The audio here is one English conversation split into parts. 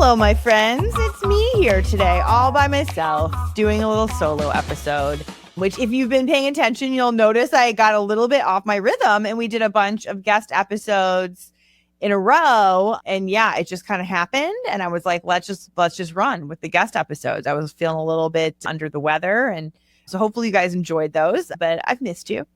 Hello, my friends. It's me here today, all by myself, doing a little solo episode, which if you've been paying attention, you'll notice I got a little bit off my rhythm and we did a bunch of guest episodes in a row. And yeah, it just kind of happened. And I was like, let's just run with the guest episodes. I was feeling a little bit under the weather. And so hopefully you guys enjoyed those, but I've missed you.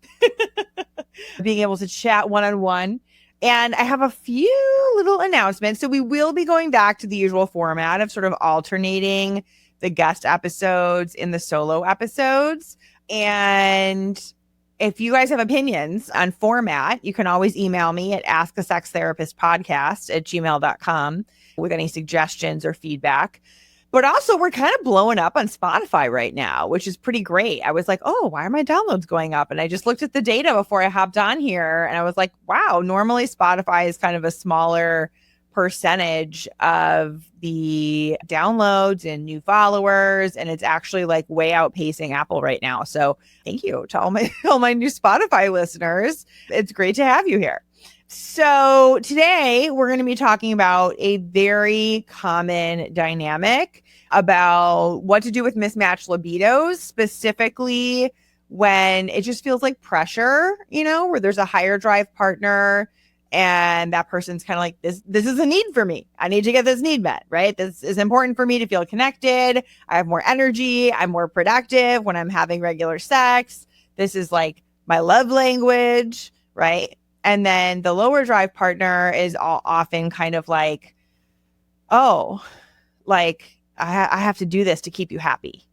Being able to chat one-on-one. And I have a few little announcements. So we will be going back to the usual format of sort of alternating the guest episodes in the solo episodes. And if you guys have opinions on format, you can always email me at askasextherapistpodcast@gmail.com with any suggestions or feedback. But also, we're kind of blowing up on Spotify right now, which is pretty great. I was like, oh, why are my downloads going up? And I just looked at the data before I hopped on here. And I was like, wow, normally Spotify is kind of a smaller percentage of the downloads and new followers. And it's actually like way outpacing Apple right now. So thank you to all my new Spotify listeners. It's great to have you here. So today we're going to be talking about a very common dynamic about what to do with mismatched libidos, specifically when it just feels like pressure, where there's a higher drive partner and that person's kind of like, this is a need for me. I need to get this need met, right? This is important for me to feel connected. I have more energy. I'm more productive when I'm having regular sex. This is like my love language, right? And then the lower drive partner is often kind of like, oh, like I have to do this to keep you happy,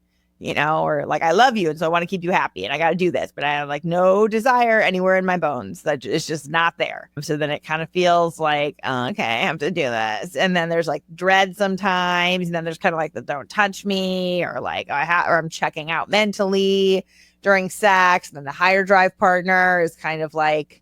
or like I love you and so I want to keep you happy and I got to do this, but I have like no desire anywhere in my bones. That it's just not there. So then it kind of feels like, oh, okay, I have to do this. And then there's like dread sometimes. And then there's kind of like the don't touch me or like or I'm checking out mentally during sex. And then the higher drive partner is kind of like,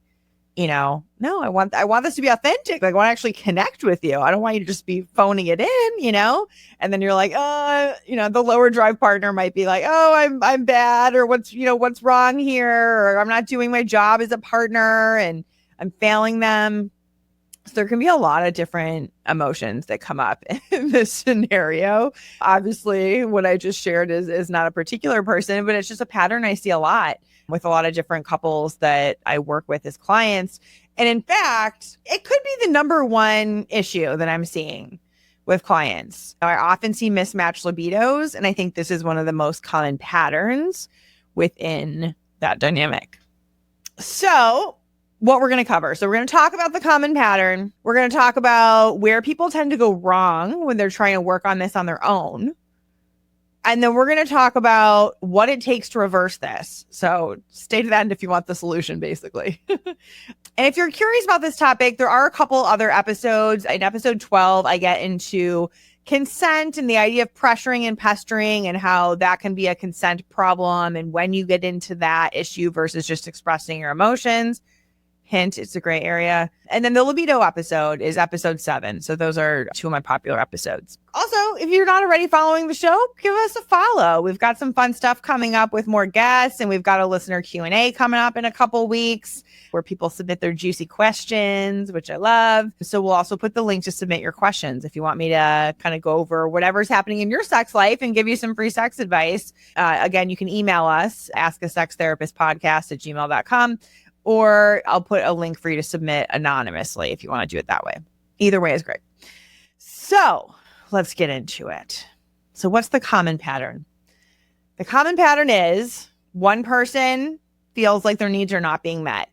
no, I want this to be authentic. Like, I want to actually connect with you. I don't want you to just be phoning it in, and then you're like, the lower drive partner might be like, oh, I'm bad, or what's wrong here, or I'm not doing my job as a partner and I'm failing them. So there can be a lot of different emotions that come up in this scenario. Obviously, what I just shared is not a particular person, but it's just a pattern I see a lot with a lot of different couples that I work with as clients. And in fact, it could be the number one issue that I'm seeing with clients. I often see mismatched libidos, and I think this is one of the most common patterns within that dynamic. So what we're going to cover. So we're going to talk about the common pattern. We're going to talk about where people tend to go wrong when they're trying to work on this on their own. And then we're going to talk about what it takes to reverse this. So stay to the end if you want the solution, basically. And if you're curious about this topic, there are a couple other episodes. In episode 12, I get into consent and the idea of pressuring and pestering and how that can be a consent problem and when you get into that issue versus just expressing your emotions. Hint, it's a gray area. And then the libido episode is episode 7. So those are two of my popular episodes. Also, if you're not already following the show, give us a follow. We've got some fun stuff coming up with more guests, and we've got a listener Q&A coming up in a couple weeks where people submit their juicy questions, which I love. So we'll also put the link to submit your questions if you want me to kind of go over whatever's happening in your sex life and give you some free sex advice. Again, you can email us, askasextherapistpodcast@gmail.com. Or I'll put a link for you to submit anonymously if you want to do it that way. Either way is great. So let's get into it. So what's the common pattern? The common pattern is one person feels like their needs are not being met.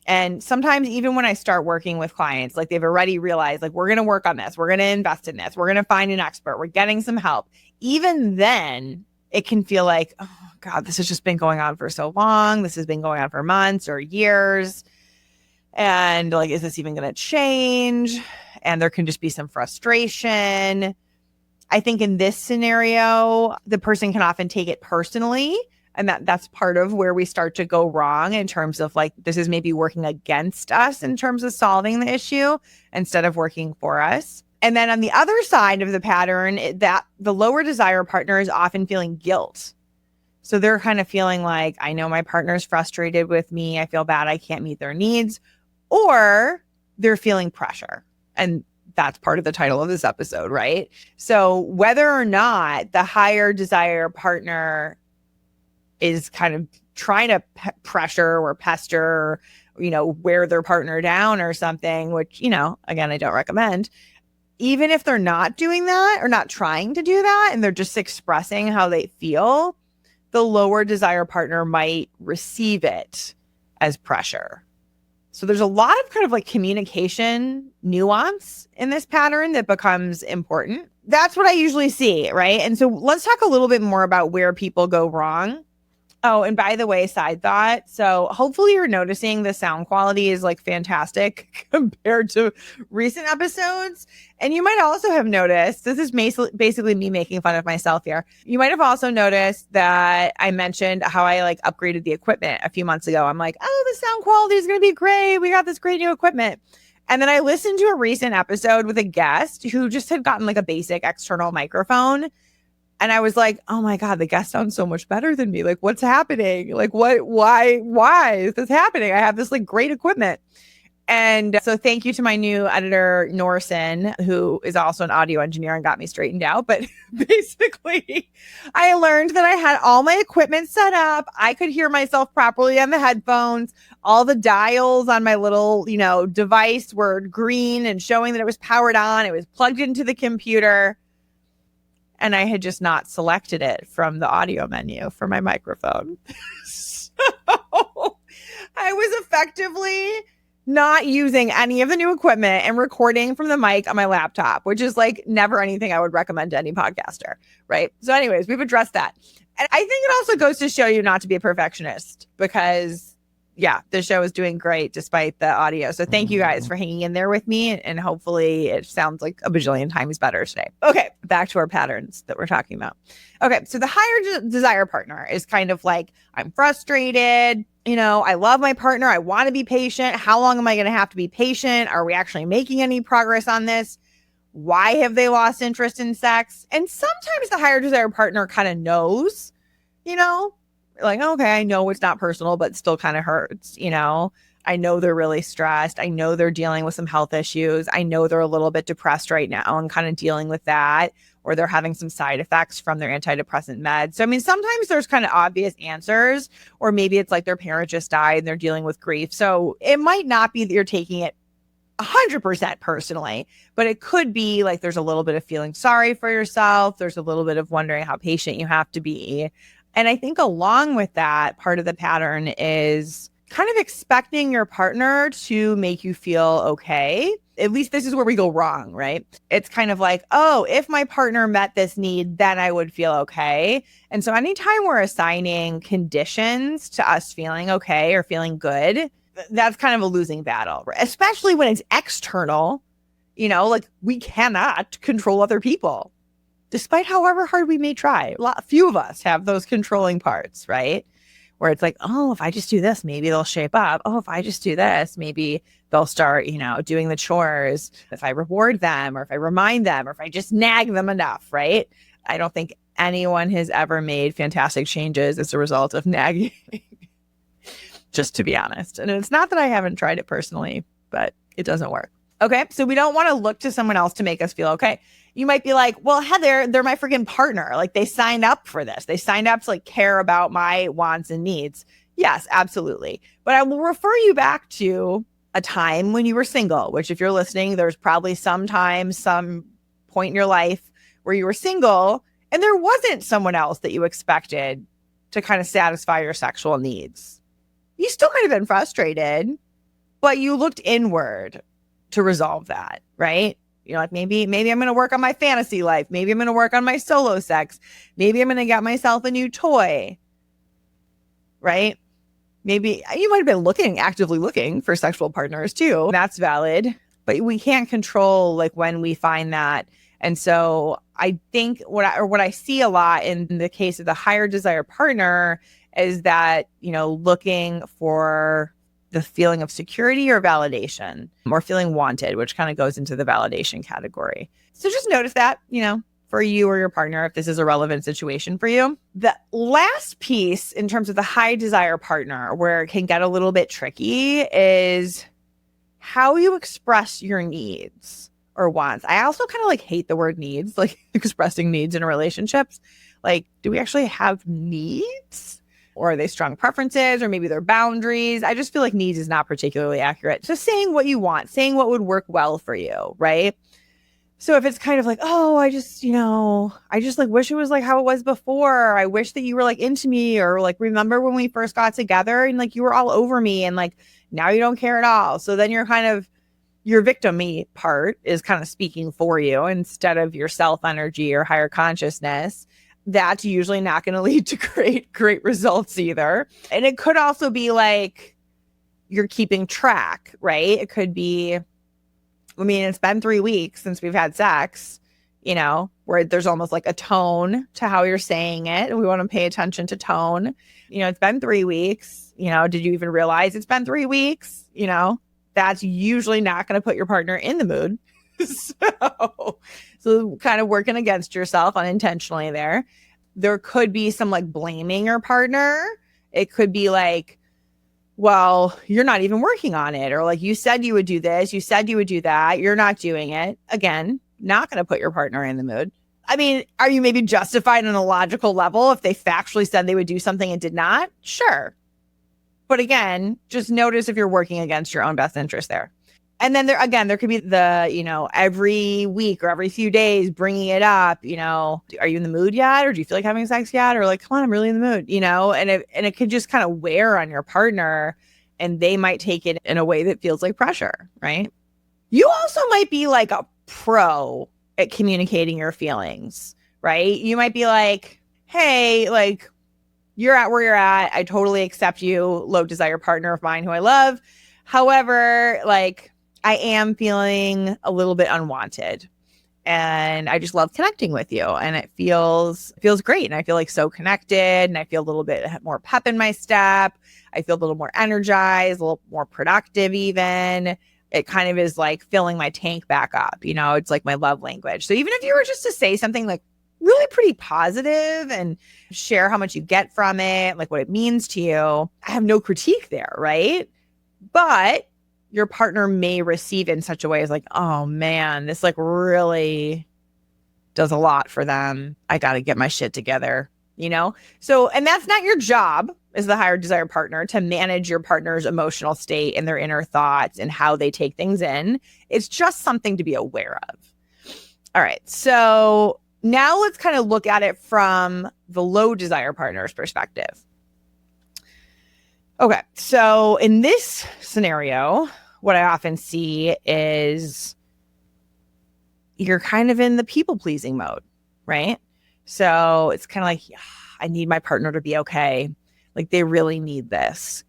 And sometimes even when I start working with clients, like they've already realized, like, we're going to work on this. We're going to invest in this. We're going to find an expert. We're getting some help. Even then, it can feel like, oh, God, this has just been going on for so long. This has been going on for months or years. And like, is this even going to change? And there can just be some frustration. I think in this scenario, the person can often take it personally. And that's part of where we start to go wrong in terms of like, this is maybe working against us in terms of solving the issue instead of working for us. And then on the other side of the pattern, that the lower desire partner is often feeling guilt. So they're kind of feeling like, I know my partner's frustrated with me. I feel bad I can't meet their needs. Or they're feeling pressure. And that's part of the title of this episode, right? So whether or not the higher desire partner is kind of trying to pressure or pester, wear their partner down or something, which, again, I don't recommend. Even if they're not doing that or not trying to do that, and they're just expressing how they feel, the lower desire partner might receive it as pressure. So there's a lot of kind of like communication nuance in this pattern that becomes important. That's what I usually see, right? And so let's talk a little bit more about where people go wrong. Oh, and by the way, side thought. So hopefully you're noticing the sound quality is like fantastic compared to recent episodes. And you might also have noticed, this is basically me making fun of myself here. You might have also noticed that I mentioned how I like upgraded the equipment a few months ago. I'm like, oh, the sound quality is going to be great. We got this great new equipment. And then I listened to a recent episode with a guest who just had gotten like a basic external microphone. And I was like, oh my God, the guest sounds so much better than me. Like, what's happening? Like, why is this happening? I have this like great equipment. And so thank you to my new editor, Norson, who is also an audio engineer and got me straightened out. But basically, I learned that I had all my equipment set up. I could hear myself properly on the headphones. All the dials on my little, device were green and showing that it was powered on. It was plugged into the computer. And I had just not selected it from the audio menu for my microphone. So I was effectively not using any of the new equipment and recording from the mic on my laptop, which is like never anything I would recommend to any podcaster, right? So anyways, we've addressed that. And I think it also goes to show you not to be a perfectionist because the show is doing great despite the audio. So thank you guys for hanging in there with me. And hopefully it sounds like a bajillion times better today. Okay, back to our patterns that we're talking about. Okay, so the higher desire partner is kind of like, I'm frustrated. I love my partner. I want to be patient. How long am I going to have to be patient? Are we actually making any progress on this? Why have they lost interest in sex? And sometimes the higher desire partner kind of knows, like, okay, I know it's not personal, but still kind of hurts, I know they're really stressed. I know they're dealing with some health issues. I know they're a little bit depressed right now and kind of dealing with that, or they're having some side effects from their antidepressant meds. So, I mean, sometimes there's kind of obvious answers, or maybe it's like their parent just died and they're dealing with grief. So it might not be that you're taking it 100% personally, but it could be like there's a little bit of feeling sorry for yourself. There's a little bit of wondering how patient you have to be. And I think along with that, part of the pattern is kind of expecting your partner to make you feel okay. At least this is where we go wrong, right? It's kind of like, oh, if my partner met this need, then I would feel okay. And so anytime we're assigning conditions to us feeling okay or feeling good, that's kind of a losing battle, especially when it's external. Like we cannot control other people. Despite however hard we may try, few of us have those controlling parts, right? Where it's like, oh, if I just do this, maybe they'll shape up. Oh, if I just do this, maybe they'll start, doing the chores. If I reward them or if I remind them or if I just nag them enough, right? I don't think anyone has ever made fantastic changes as a result of nagging, just to be honest. And it's not that I haven't tried it personally, but it doesn't work. Okay, so we don't want to look to someone else to make us feel okay. You might be like, well, Heather, they're my freaking partner. Like they signed up for this. They signed up to like care about my wants and needs. Yes, absolutely. But I will refer you back to a time when you were single, which if you're listening, there's probably some time, some point in your life where you were single and there wasn't someone else that you expected to kind of satisfy your sexual needs. You still might have been frustrated, but you looked inward to resolve that, right? Like maybe I'm going to work on my fantasy life. Maybe I'm going to work on my solo sex. Maybe I'm going to get myself a new toy, right? Maybe you might have been actively looking for sexual partners too. That's valid, but we can't control like when we find that. And so I think what I see a lot in the case of the higher desire partner is that, looking for the feeling of security or validation or feeling wanted, which kind of goes into the validation category. So just notice that, for you or your partner, if this is a relevant situation for you. The last piece in terms of the high desire partner where it can get a little bit tricky is how you express your needs or wants. I also kind of like hate the word needs, like expressing needs in relationships. Like, do we actually have needs? Or are they strong preferences, or maybe they're boundaries? I just feel like needs is not particularly accurate. Just saying what you want, saying what would work well for you, right? So if it's kind of like, oh, I just like wish it was like how it was before. I wish that you were like into me, or like remember when we first got together and like you were all over me and like now you don't care at all. So then you're kind of your victim-y part is kind of speaking for you instead of your self energy or higher consciousness. That's usually not going to lead to great results either. And it could also be like you're keeping track, right? It could be, I mean, it's been 3 weeks since we've had sex, where there's almost like a tone to how you're saying it. And we want to pay attention to tone. It's been 3 weeks. Did you even realize it's been 3 weeks? That's usually not going to put your partner in the mood. So kind of working against yourself unintentionally there. There could be some like blaming your partner. It could be like, well, you're not even working on it. Or like, you said you would do this. You said you would do that. You're not doing it. Again, not going to put your partner in the mood. I mean, are you maybe justified on a logical level if they factually said they would do something and did not? Sure. But again, just notice if you're working against your own best interest there. And then there could be the, every week or every few days bringing it up, are you in the mood yet? Or do you feel like having sex yet? Or like, come on, I'm really in the mood, and it could just kind of wear on your partner and they might take it in a way that feels like pressure, right? You also might be like a pro at communicating your feelings, right? You might be like, hey, like, you're at where you're at. I totally accept you, low desire partner of mine who I love. However, like, I am feeling a little bit unwanted and I just love connecting with you. And it feels great. And I feel like so connected and I feel a little bit more pep in my step. I feel a little more energized, a little more productive even. It kind of is like filling my tank back up. It's like my love language. So even if you were just to say something like really pretty positive and share how much you get from it, like what it means to you, I have no critique there, right? But your partner may receive it in such a way as like, oh man, this like really does a lot for them. I got to get my shit together, So, and that's not your job as the higher desire partner to manage your partner's emotional state and their inner thoughts and how they take things in. It's just something to be aware of. All right. So now let's kind of look at it from the low desire partner's perspective. Okay, so in this scenario, what I often see is you're kind of in the people-pleasing mode, right? So it's kind of like, I need my partner to be okay. Like they really need this,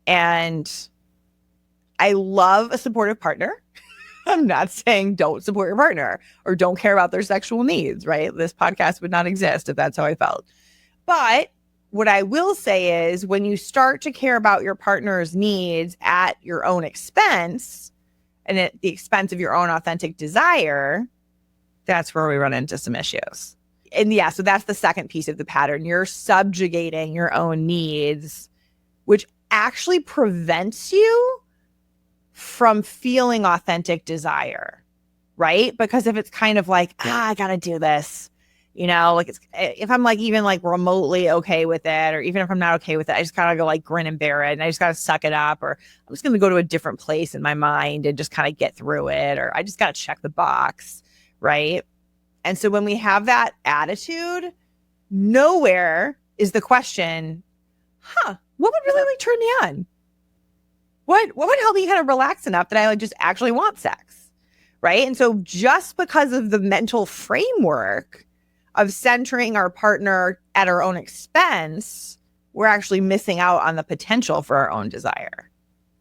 And I love a supportive partner. I'm not saying don't support your partner or don't care about their sexual needs, right? This podcast would not exist if that's how I felt. But what I will say is when you start to care about your partner's needs at your own expense and at the expense of your own authentic desire, that's where we run into some issues. And yeah, so that's the second piece of the pattern. You're subjugating your own needs, which actually prevents you from feeling authentic desire, right? Because if it's kind of like, I got to do this, like it's, if I'm like even like remotely okay with it, or even if I'm not okay with it, I just gotta go like grin and bear it and I just gotta suck it up, or I'm just gonna go to a different place in my mind and just kind of get through it, or I just gotta check the box, right? And so when we have that attitude, nowhere is the question, what would really like turn me on? What would help me kind of relax enough that I like just actually want sex, right? And so just because of the mental framework of centering our partner at our own expense, we're actually missing out on the potential for our own desire.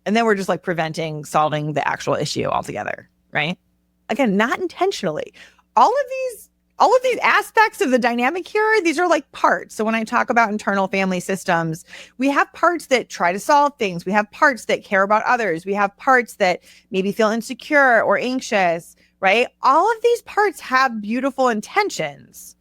And then we're just like preventing solving the actual issue altogether, right? Again, not intentionally. All of these aspects of the dynamic here, these are like parts. So when I talk about internal family systems, we have parts that try to solve things. We have parts that care about others. We have parts that maybe feel insecure or anxious, right? All of these parts have beautiful intentions.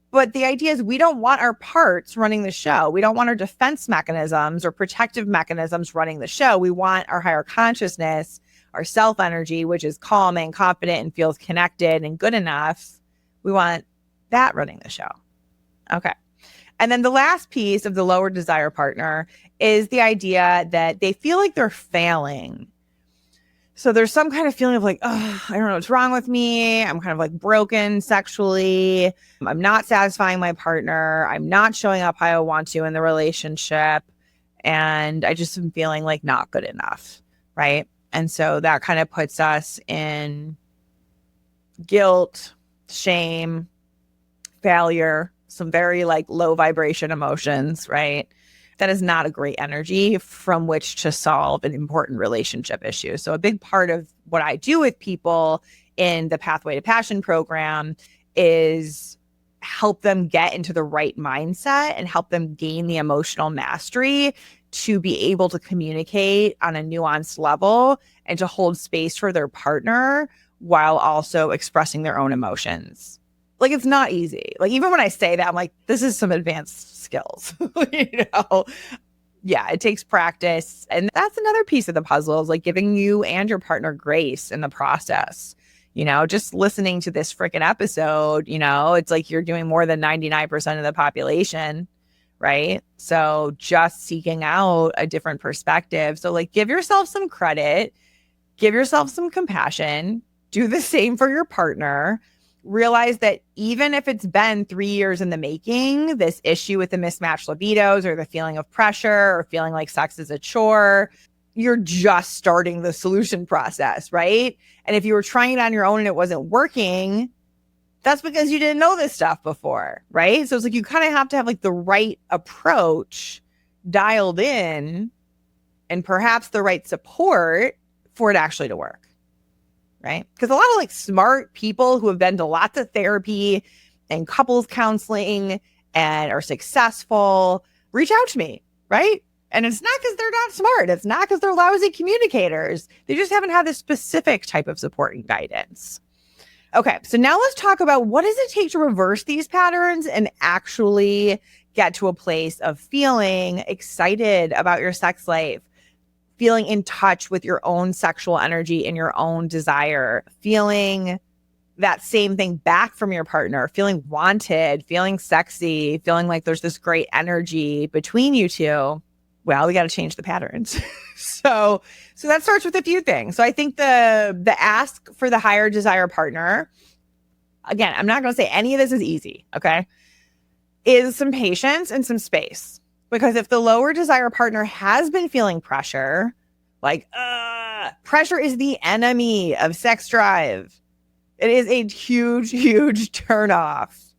But the idea is we don't want our parts running the show. We don't want our defense mechanisms or protective mechanisms running the show. We want our higher consciousness, our self energy, which is calm and confident and feels connected and good enough. We want that running the show. Okay. And then the last piece of the lower desire partner is the idea that they feel like they're failing. So there's some kind of feeling of like, oh, I don't know what's wrong with me. I'm kind of like broken sexually. I'm not satisfying my partner. I'm not showing up how I want to in the relationship. And I just am feeling like not good enough. Right. And so that kind of puts us in guilt, shame, failure, some very like low vibration emotions, right? That is not a great energy from which to solve an important relationship issue. So a big part of what I do with people in the Pathway to Passion program is help them get into the right mindset and help them gain the emotional mastery to be able to communicate on a nuanced level and to hold space for their partner while also expressing their own emotions. Like, it's not easy. Like, even when I say that, I'm like, this is some advanced skills, you know? Yeah, it takes practice. And that's another piece of the puzzle is like giving you and your partner grace in the process. You know, just listening to this freaking episode, you know, it's like you're doing more than 99% of the population, right? So just seeking out a different perspective. So like, give yourself some credit, give yourself some compassion, do the same for your partner. Realize that even if it's been 3 years in the making, this issue with the mismatched libidos or the feeling of pressure or feeling like sex is a chore, you're just starting the solution process, right? And if you were trying it on your own and it wasn't working, that's because you didn't know this stuff before, right? So it's like you kind of have to have like the right approach dialed in and perhaps the right support for it actually to work. Right? Because a lot of like smart people who have been to lots of therapy and couples counseling and are successful reach out to me, right? And it's not because they're not smart. It's not because they're lousy communicators. They just haven't had this specific type of support and guidance. Okay, so now let's talk about what does it take to reverse these patterns and actually get to a place of feeling excited about your sex life, feeling in touch with your own sexual energy and your own desire, feeling that same thing back from your partner, feeling wanted, feeling sexy, feeling like there's this great energy between you two. Well, we got to change the patterns. So that starts with a few things. So I think the ask for the higher desire partner, again, I'm not going to say any of this is easy, okay, is some patience and some space. Because if the lower desire partner has been feeling pressure, like, pressure is the enemy of sex drive. It is a huge, huge turnoff,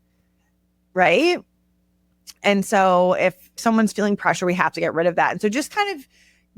right? And so if someone's feeling pressure, we have to get rid of that. And so just kind of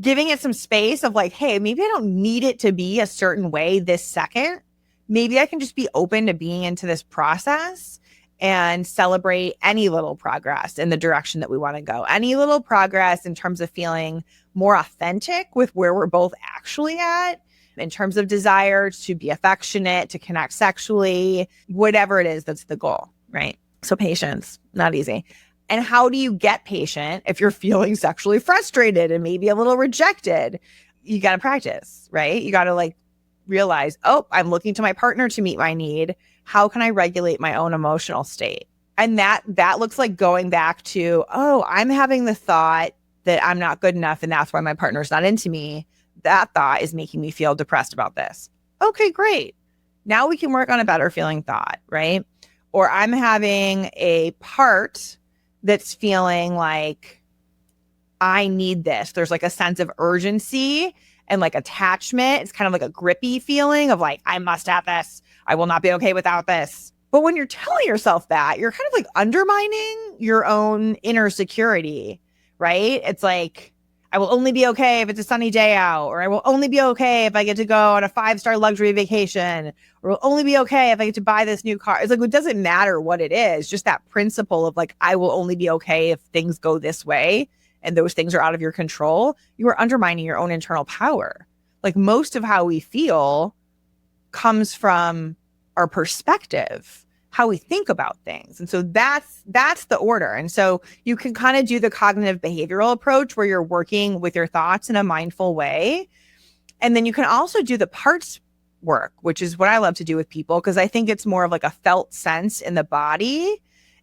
giving it some space of like, hey, maybe I don't need it to be a certain way this second. Maybe I can just be open to being into this process and celebrate any little progress in the direction that we want to go. Any little progress in terms of feeling more authentic with where we're both actually at, in terms of desire to be affectionate, to connect sexually, whatever it is, that's the goal, right? So patience, not easy. And how do you get patient if you're feeling sexually frustrated and maybe a little rejected? You got to practice, right? You got to like realize, oh, I'm looking to my partner to meet my need. How can I regulate my own emotional state? And that looks like going back to, oh, I'm having the thought that I'm not good enough and that's why my partner's not into me. That thought is making me feel depressed about this. Okay, great. Now we can work on a better feeling thought, right? Or I'm having a part that's feeling like I need this. There's like a sense of urgency and like attachment. It's kind of like a grippy feeling of like, I must have this. I will not be okay without this. But when you're telling yourself that, you're kind of like undermining your own inner security, right? It's like, I will only be okay if it's a sunny day out, or I will only be okay if I get to go on a 5-star luxury vacation, or will only be okay if I get to buy this new car. It's like, it doesn't matter what it is, just that principle of like, I will only be okay if things go this way and those things are out of your control. You are undermining your own internal power. Like most of how we feel comes from our perspective, how we think about things. And so that's the order. And so you can kind of do the cognitive behavioral approach where you're working with your thoughts in a mindful way And then you can also do the parts work, which is what I love to do with people, because I think it's more of like a felt sense in the body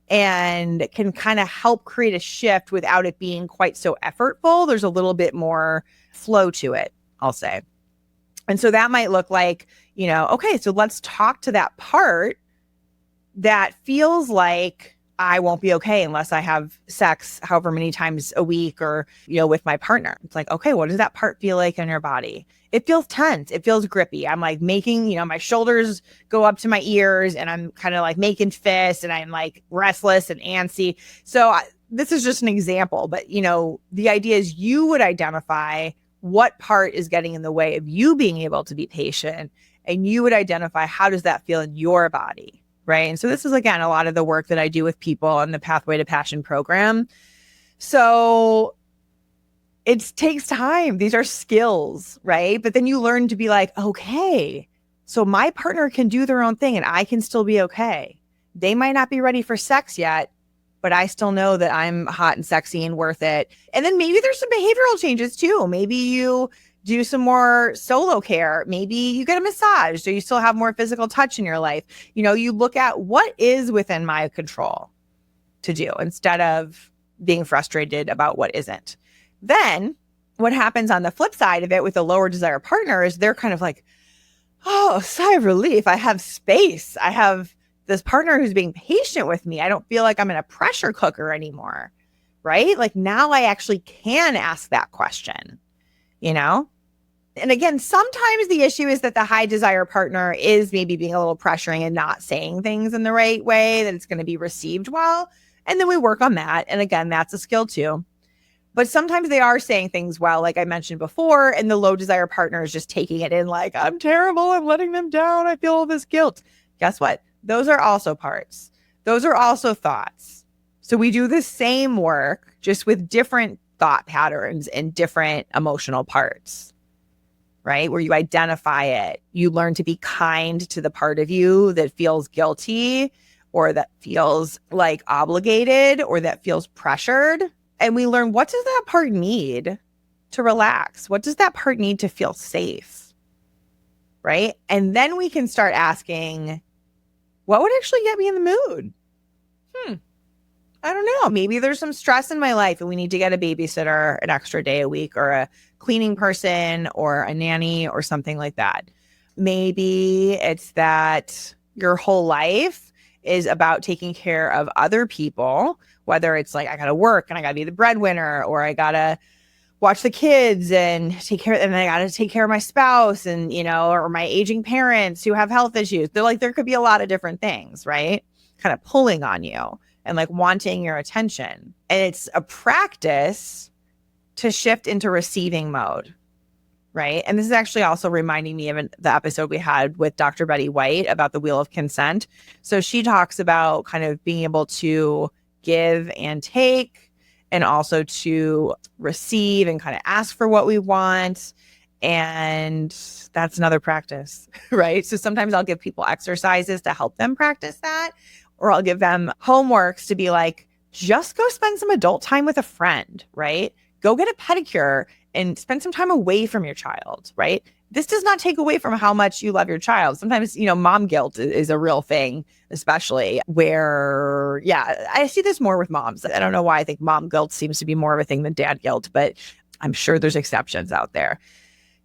and can kind of help create a shift without it being quite so effortful. There's a little bit more flow to it, I'll say. And so that might look like, okay, so let's talk to that part that feels like I won't be okay unless I have sex however many times a week or, with my partner. It's like, okay, what does that part feel like in your body? It feels tense. It feels grippy. I'm like making, my shoulders go up to my ears and I'm kind of like making fists and I'm like restless and antsy. So this is just an example, but the idea is you would identify what part is getting in the way of you being able to be patient, and you would identify how does that feel in your body. Right. And so this is, again, a lot of the work that I do with people in the Pathway to Passion program. So it takes time. These are skills, right? But then you learn to be like, okay, so my partner can do their own thing and I can still be okay. They might not be ready for sex yet, but I still know that I'm hot and sexy and worth it. And then maybe there's some behavioral changes too. Maybe you do some more solo care. Maybe you get a massage, so you still have more physical touch in your life. You look at what is within my control to do instead of being frustrated about what isn't. Then what happens on the flip side of it with the lower desire partner is they're kind of like, oh, sigh of relief. I have space. I have this partner who's being patient with me. I don't feel like I'm in a pressure cooker anymore, right? Like now I actually can ask that question, And again, sometimes the issue is that the high desire partner is maybe being a little pressuring and not saying things in the right way, that it's going to be received well. And then we work on that. And again, that's a skill too. But sometimes they are saying things well, like I mentioned before, and the low desire partner is just taking it in like, I'm terrible. I'm letting them down. I feel all this guilt. Guess what? Those are also parts. Those are also thoughts. So we do the same work, just with different thought patterns and different emotional parts. Right? Where you identify it, you learn to be kind to the part of you that feels guilty or that feels like obligated or that feels pressured. And we learn, what does that part need to relax? What does that part need to feel safe? Right? And then we can start asking, what would actually get me in the mood? I don't know. Maybe there's some stress in my life and we need to get a babysitter an extra day a week, or a cleaning person or a nanny or something like that. Maybe it's that your whole life is about taking care of other people, whether it's like, I got to work and I got to be the breadwinner, or I got to watch the kids and take care, and I got to take care of my spouse and, or my aging parents who have health issues. They're like, there could be a lot of different things, right? Kind of pulling on you and like wanting your attention. And it's a practice to shift into receiving mode, right? And this is actually also reminding me of the episode we had with Dr. Betty White about the wheel of consent. So she talks about kind of being able to give and take, and also to receive and kind of ask for what we want. And that's another practice, right? So sometimes I'll give people exercises to help them practice that, or I'll give them homeworks to be like, just go spend some adult time with a friend, right? Go get a pedicure and spend some time away from your child, right? This does not take away from how much you love your child. Sometimes, mom guilt is a real thing, especially where, I see this more with moms. I don't know why I think mom guilt seems to be more of a thing than dad guilt, but I'm sure there's exceptions out there.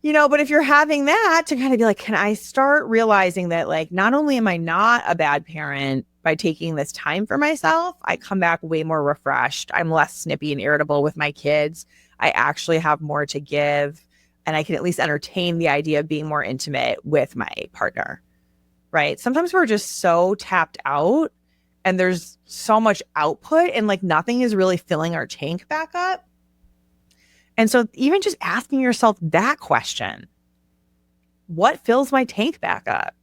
But if you're having that, to kind of be like, can I start realizing that, like, not only am I not a bad parent by taking this time for myself, I come back way more refreshed. I'm less snippy and irritable with my kids. I actually have more to give, and I can at least entertain the idea of being more intimate with my partner, right? Sometimes we're just so tapped out and there's so much output and like nothing is really filling our tank back up. And so even just asking yourself that question, what fills my tank back up?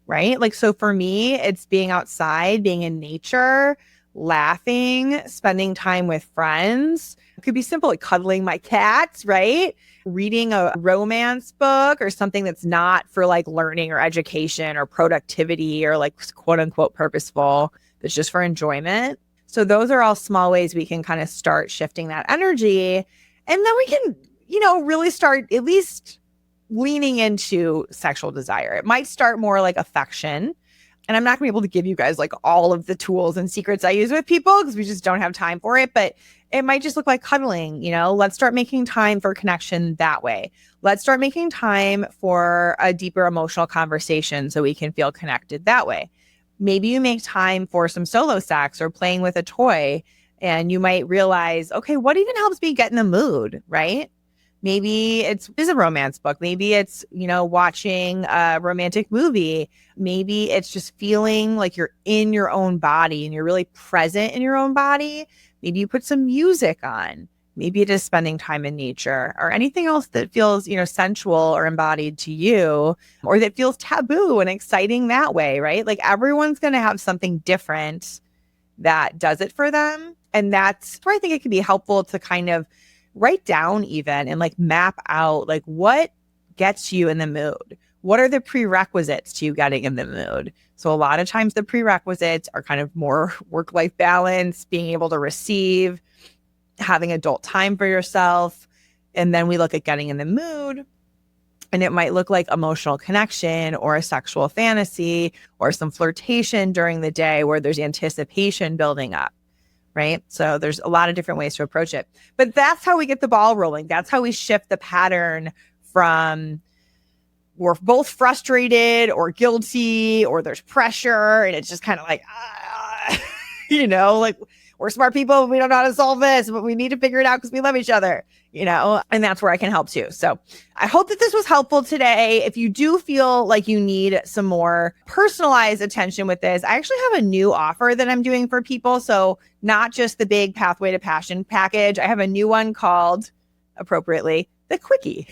Right? Like, so for me, it's being outside, being in nature, laughing, spending time with friends. It could be simple, like cuddling my cats, right? Reading a romance book or something that's not for like learning or education or productivity or like quote unquote purposeful, that's just for enjoyment. So those are all small ways we can kind of start shifting that energy. And then we can really start at least leaning into sexual desire. It might start more like affection. And I'm not going to be able to give you guys like all of the tools and secrets I use with people because we just don't have time for it. But it might just look like cuddling. Let's start making time for connection that way. Let's start making time for a deeper emotional conversation so we can feel connected that way. Maybe you make time for some solo sex or playing with a toy, and you might realize, okay, what even helps me get in the mood, right? Maybe it's a romance book. Maybe it's, watching a romantic movie. Maybe it's just feeling like you're in your own body and you're really present in your own body. Maybe you put some music on. Maybe it is spending time in nature or anything else that feels, sensual or embodied to you, or that feels taboo and exciting that way, right? Like everyone's going to have something different that does it for them. And that's where I think it can be helpful to kind of write down even and like map out like what gets you in the mood. What are the prerequisites to you getting in the mood? So a lot of times the prerequisites are kind of more work-life balance, being able to receive, having adult time for yourself. And then we look at getting in the mood. And it might look like emotional connection or a sexual fantasy or some flirtation during the day where there's anticipation building up. Right? So there's a lot of different ways to approach it. But that's how we get the ball rolling. That's how we shift the pattern from we're both frustrated or guilty or there's pressure and it's just kind of like, like we're smart people. We don't know how to solve this, but we need to figure it out because we love each other, and that's where I can help too. So I hope that this was helpful today. If you do feel like you need some more personalized attention with this, I actually have a new offer that I'm doing for people. So not just the big Pathway to Passion package. I have a new one called, appropriately, the Quickie.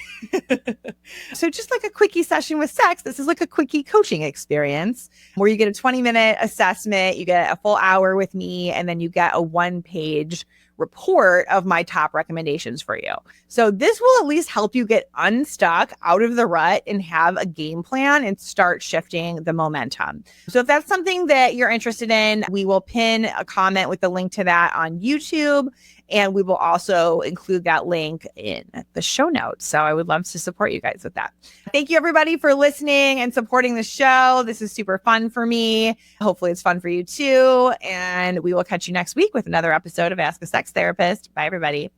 So just like a Quickie session with sex, this is like a Quickie coaching experience where you get a 20-minute assessment, you get a full hour with me, and then you get a 1-page report of my top recommendations for you. So this will at least help you get unstuck out of the rut and have a game plan and start shifting the momentum. So if that's something that you're interested in, we will pin a comment with the link to that on YouTube. And we will also include that link in the show notes. So I would love to support you guys with that. Thank you, everybody, for listening and supporting the show. This is super fun for me. Hopefully it's fun for you too. And we will catch you next week with another episode of Ask a Sex Therapist. Bye, everybody.